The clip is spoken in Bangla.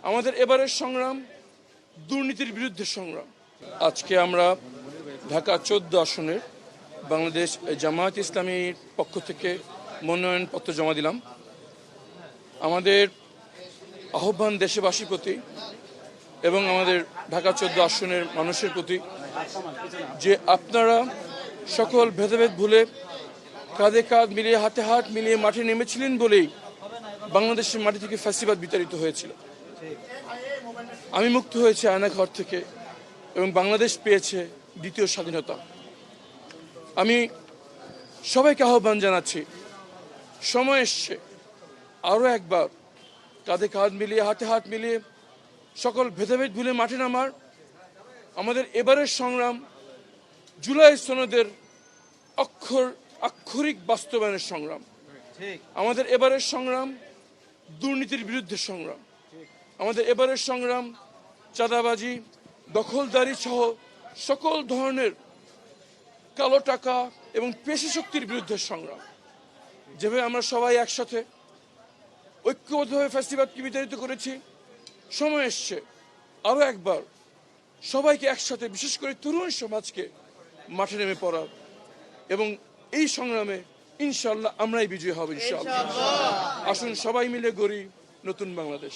আমাদের এবারের সংগ্রাম দুর্নীতির বিরুদ্ধে সংগ্রাম। আজকে আমরা ঢাকা 14 আসনের বাংলাদেশ জামায়াত ইসলামীর পক্ষ থেকে মনোনয়নপত্র জমা দিলাম। আমাদের আহ্বান দেশবাসীর প্রতি এবং আমাদের ঢাকা 14 আসনের মানুষের প্রতি যে আপনারা সকল ভেদাভেদ ভুলে কাঁধে কাঁধ মিলিয়ে হাতে হাত মিলিয়ে মাঠে নেমেছিলেন বলেই বাংলাদেশের মাটি থেকে ফ্যাসিবাদ বিতাড়িত হয়েছিল। আমি মুক্ত হয়েছি আয়নাঘর থেকে এবং বাংলাদেশ পেয়েছে দ্বিতীয় স্বাধীনতা। আমি সবাইকে আহ্বান জানাচ্ছি, সময় এসছে আরও একবার কাঁধে কাঁধ মিলিয়ে হাতে হাত মিলিয়ে সকল ভেদাভেদ ভুলে মাঠে নামার। আমাদের এবারের সংগ্রাম জুলাই সনদের আক্ষরিক বাস্তবায়নের সংগ্রাম। আমাদের এবারের সংগ্রাম দুর্নীতির বিরুদ্ধে সংগ্রাম। আমাদের এবারের সংগ্রাম চাঁদাবাজি, দখলদারি সহ সকল ধরনের কালো টাকা এবং পেশি শক্তির বিরুদ্ধে সংগ্রাম। যেভাবে আমরা সবাই একসাথে ঐক্যবদ্ধভাবে ফ্যাসিবাদকে বিতাড়িত করেছি, সময় এসছে আরও একবার সবাইকে একসাথে, বিশেষ করে তরুণ সমাজকে মাঠে নেমে পড়ার এবং এই সংগ্রামে ইনশাআল্লাহ আমরাই বিজয়ী হব ইনশাআল্লাহ। আসুন সবাই মিলে গড়ি নতুন বাংলাদেশ।